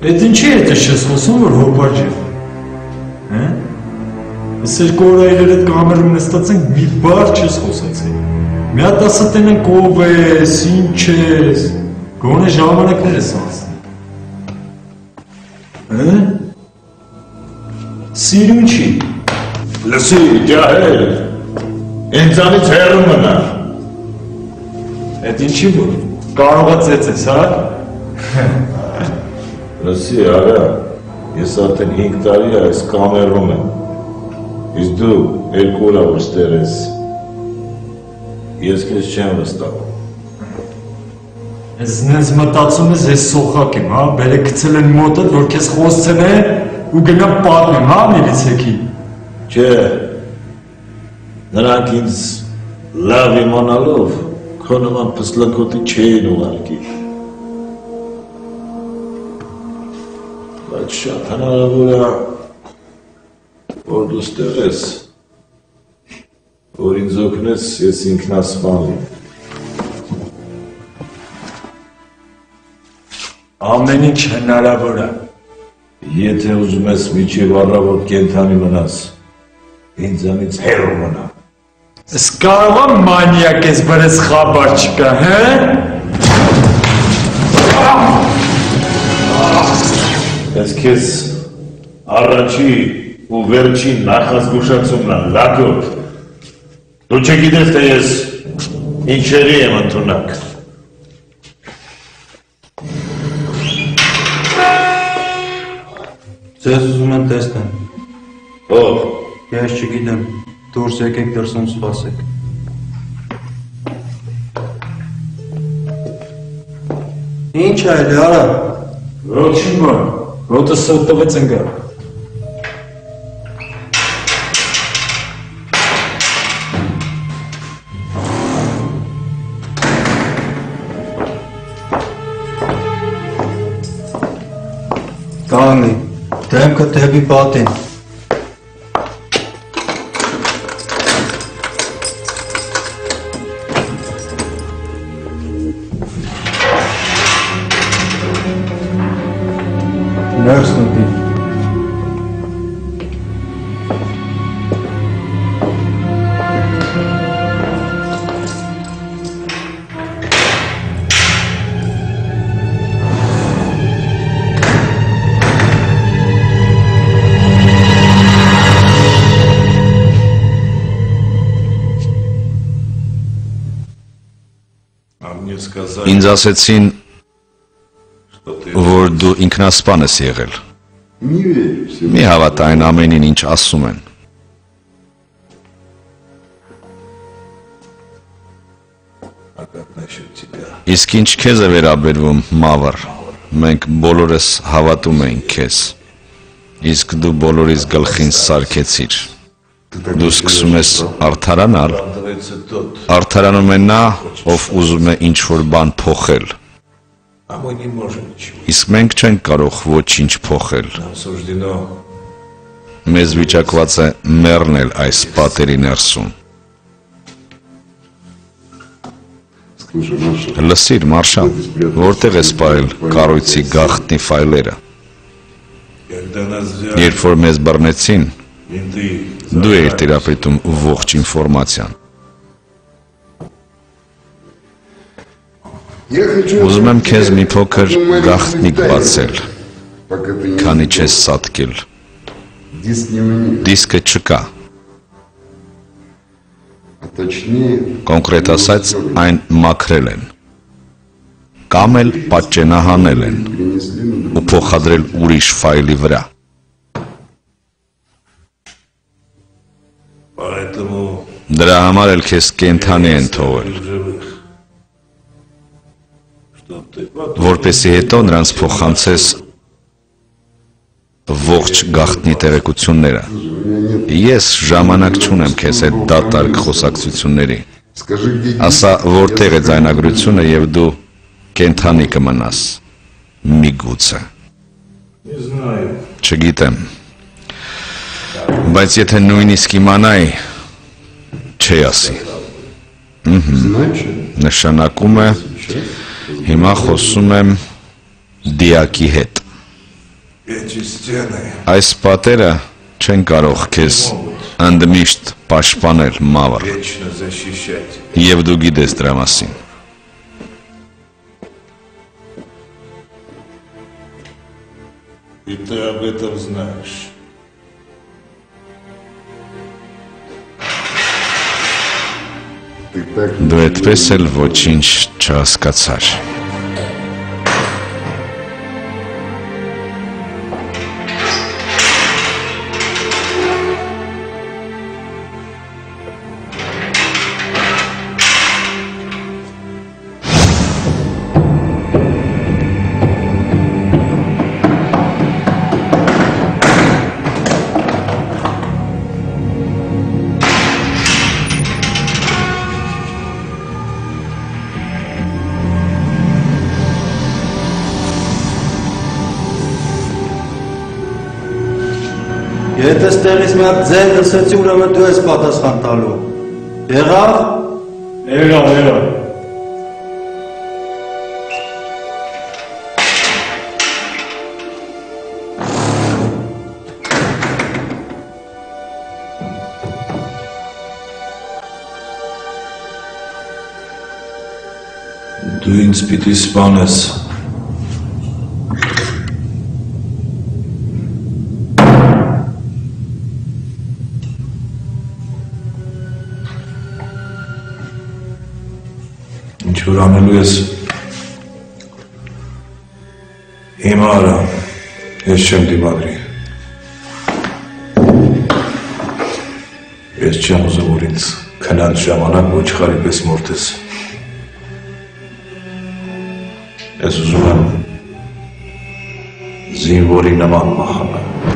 Այդ ինչի է դες չես խոսում, որ հոպար ջև, ես երկու օր այլերը կամերում նստած ենք մի բար չես խոսացել, մի հատ ասա տենենք ով ես, ինչ ես, գոնե ժամանակներ ես անցնել, սիրուն չի, լսի, ջահել, ինձանից հեռու մնա, այդ ինչի որ, կարողա ծեծես, հա? Լսի, արա, ես արդեն 5 տարի այս կամերում եմ, իսկ դու 2 օր որ ստեղ ես, ես քեզ չեմ վստահում։ Ես նենց մտածում ես ես սոխակ եմ, հա, բերը գցել են մոտդ, որ քեզ խոսցնեն ու գնամ պատմեմ, հա, միլիցեքի։ Չէ, նրանք ինձ լավ իմանալով քո նման փսլակոտի չէին ուղարկի։ Բայց շատ հնարավոր է, որ դու ստեղ ես, որ ինձ օգնես ես ինքնասպան լինեմ։ Ամեն ինչ հնարավոր է։ Եթե ուզում ես միջև առավոտ կենդանի մնաս, ինձանից հեռու մնա։ Ես կարող եմ մանյակ ես բրես խաբար չկա, հե՞։ Ես քեզ առաջի ու վերջի նախազգուշացումն եմ, լակոտ։ Դու չգիտես, թե ես ինչերի եմ ընդունակ։ Ձեզ ուզում են տեսնեն։ Ով։ Ես չգիտեմ, դուրս եկեք դրսում սպասեք։ Ինչ է էլի, արա։ Ոչինչ բան, ոտը սոտ տվեց ընկա։ Կանգնի, դեմքը դեպի պատին։ Ներս նետի։ Ինձ ասեցին, որ դու ինքնասպան ես եղել։ Մի հավատա այն ամենին, ինչ ասում են։ Իսկ ինչ քեզ է վերաբերվում, Մավր, մենք բոլորս հավատում ենք քեզ։ Իսկ դու բոլորիս գլխին սարքեցիր։ Դու սկսում ես արդարանալ։ Արդարանում է նա, ով ուզում է ինչ-որ բան փոխել։ Իսկ մենք չենք կարող ոչինչ փոխել։ Մեզ վիճակված է մեռնել այս պատերի ներսում։ Լսիր, Մարշալ, որտեղ ես պահել կառույցի գաղտնի ֆայլերը։ Երբ որ մեզ բռնեցին, դու էիր տիրապետում ողջ ինֆորմացիան։ Ուզում եմ քեզ մի փոքր գաղտնիք բացել, քանի չես սատկել։ Դիսկը չկա։ Կոնկրետ ասած, այն մաքրել են, կամ էլ պատճենահանել են ու փոխադրել ուրիշ ֆայլի վրա։ Դրա համար էլ քեզ կենդանի են թողել, որպեսզի հետո նրանց փոխանցես ողջ գաղտնի տեղեկությունները։ Ես ժամանակ չունեմ քեզ այդ դատարկ խոսակցությունների։ Ասա, որտեղ է ձայնագրությունը եւ դու կենդանի կմնաս։ Միգուցե։ Չգիտեմ։ Բայց եթե նույնիսկ իմանայի, չի ասի։ Նշանակում է, հիմա խոսում եմ դիակի հետ։ Այս պատերը չեն կարող քեզ ընդմիշտ պաշտպանել, Մավր, և դու գիտես դրա մասին։ И ты об этом знаешь. Դու այդպես էլ ոչինչ չհասկացար։ Եթե ստեղից մի հատ ձեն լսեցի, ուրեմն դու ես պատասխան տալու։ Եղավ։ Դու ինձ պիտի սպանես։ Ինչ որ անելու ես հիմա արա, ես չեմ դիմադրի։ Ես չեմ ուզում, որ ինձ քնած ժամանակ ոչխարի պես մորթես։ Ես ուզում եմ զինվորի նման մահանալ։